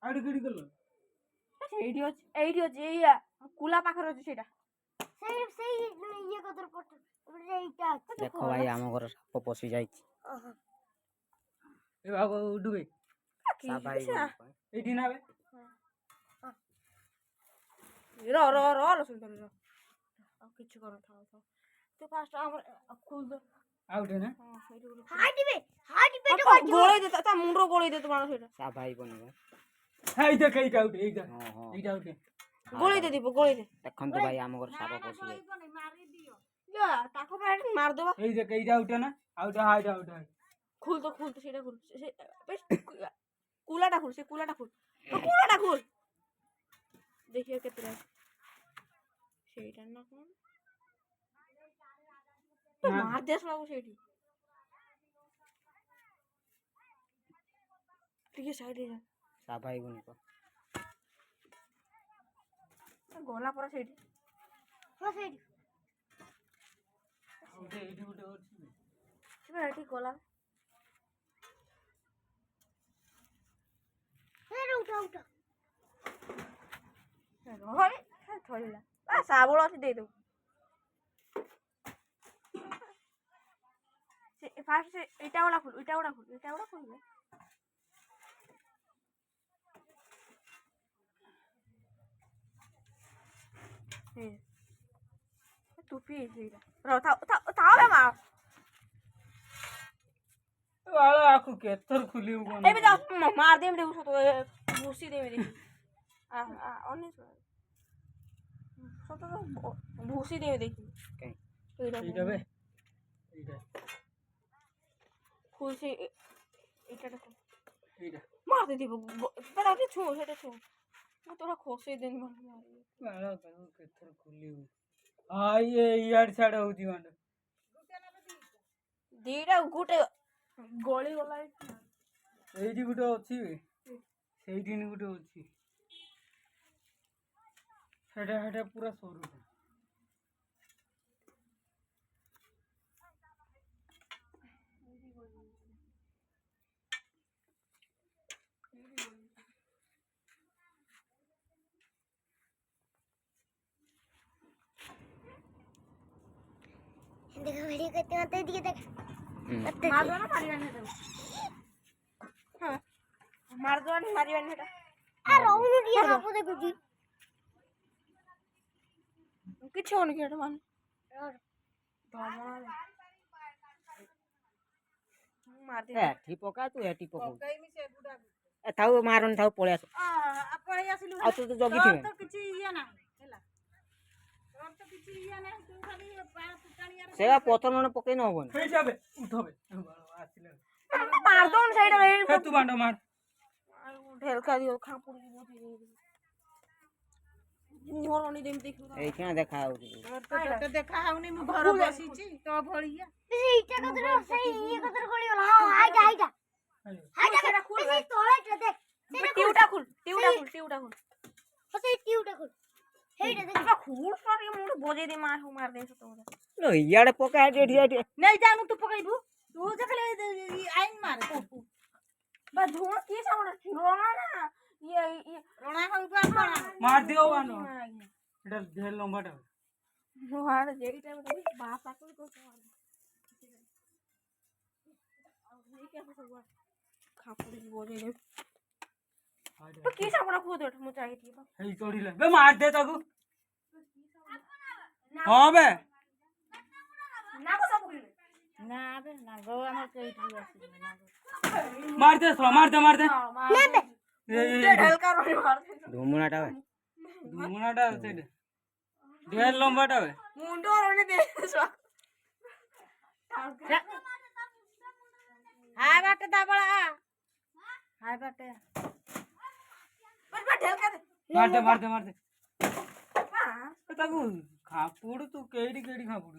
Out किडी करलो एइठी अछि एइया कुला पाखर अछि सेटा सेई ये कतर पट एइटा देखो भाई आम घर साप पशि जाई ए बाबू उडुबे साप भाई एठी ना बे रो लो सुन रो अब किछ करो था तो फास्ट हम खोल दो आउट है ना हाइट पे तो गोळे दे ता मुंडरो गोळे दे तुम्हारा सेटा साप भाई बनेगा हाय देख एई आउट एई आउट गोळे दे दीपो गोळे दे देखन तो भाई आम घर साप पशि जाई या टाको पे मार दो एई देख एई आउट है ना आउट है खुल तो सेटा खुल से कुलाटा खुल से कुलाटा खुल देखिए कितना सेटा ना कोन तो मार दे सब सेठी ठीक है साइड है साप भाई बनेगा गोला पर सेठी हो सेठ आउट एठी उठे और सेठी गोला उठा होय थोड़ीला आ साबुळ अछि दे दो से फास्ट से इटा वाला खुल ए टोपी है रो था बे मार वाला आखु केतर खुली कोन ए बे जा मार दे में देखो तो भूसी दे में देखी आ ओने तो भूसी दे में देखी एटा बे एटा खुल से इटा देखो एटा मार दे दीपो पता के छू सेटा छू मैं तोरा खोसे दिन मार वाला केतर खुली हाय ये यार छाड़ होती मांड दीटा गुटे गोली वाला एठी गुटे अछि सेठी नि गुटे अछि हेडा पूरा सरू देखो वीडियो करते होते दिखे देख मार दो ना मारिवान है हां मार दो ना मारिवान है आ रोनु दिया सापो देखो जी किछ होने के मान मार दे एठी पका तू एठी पका ए थाउ मारन थाउ पळे आस आ पळे आसिलु आ तू तो जगी थिबे तो किछ इया ना हैला तो किछ इया ना तू खाली पार पुटाणिया सेवा पथर मन पके न होबन हे जाबे उठबे आसिले मार दो न साइड रे हे तू बांडो मार ढेलका दियो खा पुड़ी बोती मोरनी देम देखो ए केना देखा हो तो देखा हाउनी मु घर बसी छी तो भड़िया इटा कतर सही ये कतर गोली वाला हां हाइटा सेटा खुल भाई तोळे देख टिउटा खुल सही टिउटा खुल हेडा देख तो खुल सारी मुंड बोजे दे मार दे तो लो याडे पका एठी एठी नहीं जानू तू पकड़बू तू जखले आइन मार बा धोण की साउंड रोना ना ये रोना का ऊपर मार दियो बांडो एटा ढेल लंबाटा मार जेडी टाइम तो बाप आको को नहीं क्या सब खापुड़ी बोले दे तो की साउंड को दे मु चाहिए थी हे तोड़ीला बे मार दे ताकू हां बे ना को सब ना बे ना गो हमर कइठी आसी ना मार दे सो मार दे ले बे ये ढलका रोने मार दे धुमुनाटा बे धुमुनाटा से ढेल लंबाटा बे मुंडो रोने दे सो हाय बाटे दाबड़ा हाय बाटे बस ढलका दे मार दे ताकू खापुड़ तू केडी खापुड़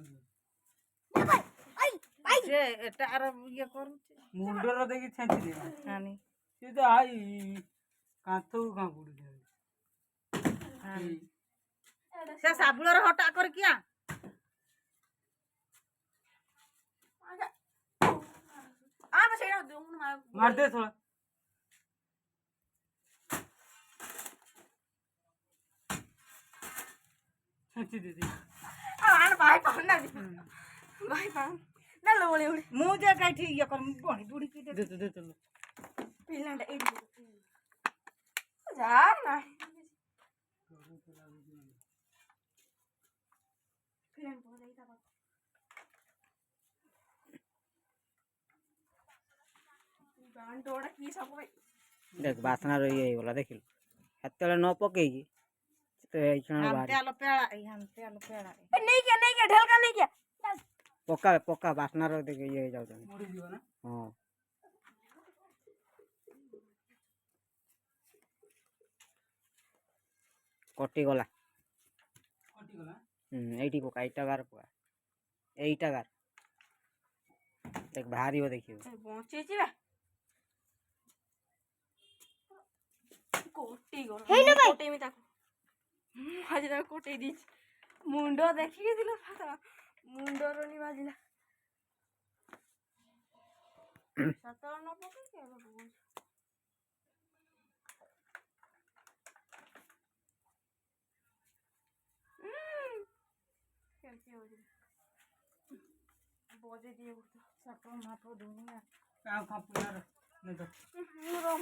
आई जे एटार ये करू मुंडर देखि छेंची दे हानी ये तो आई काथू खापुड़ दे हानी से साबुलर हटा कर किया आ बस एटा दून मार दे थोड़ा छुच्ची दीदी आन भाई पान ना भाई पान ना लो बोले उड़े मुझे कहीं ठीक ये कर बड़ी बूढ़ी की दे दे तो लो पिलांडा ए जा ना फिर बोले इता गान डोड़ा की सब भाई देख बासना रही है बोला देखिल हत्तेला न पकेगी तो इतना बाहर तेल पेड़ा नहीं क्या ढलका नहीं क्या पक्का पक्का बासना रो देख ये जाऊ तने मुड़ी दियो ना हां कटी गला कटी गला एटी पका एटा गार पका एटा गार देख भारी हो देखियो पहुंचे छी बा कोटी गला हे ना भाई। कोटे में ताको आज तक कोटे दी मुंडो देखिए दिला फाटा मुंडो रोनी बाजिला सतल न पके के बाबू कैसे हो जी बोझे दिए उठो सको मापो दुनिया काम खा पुनार नहीं तो मुरो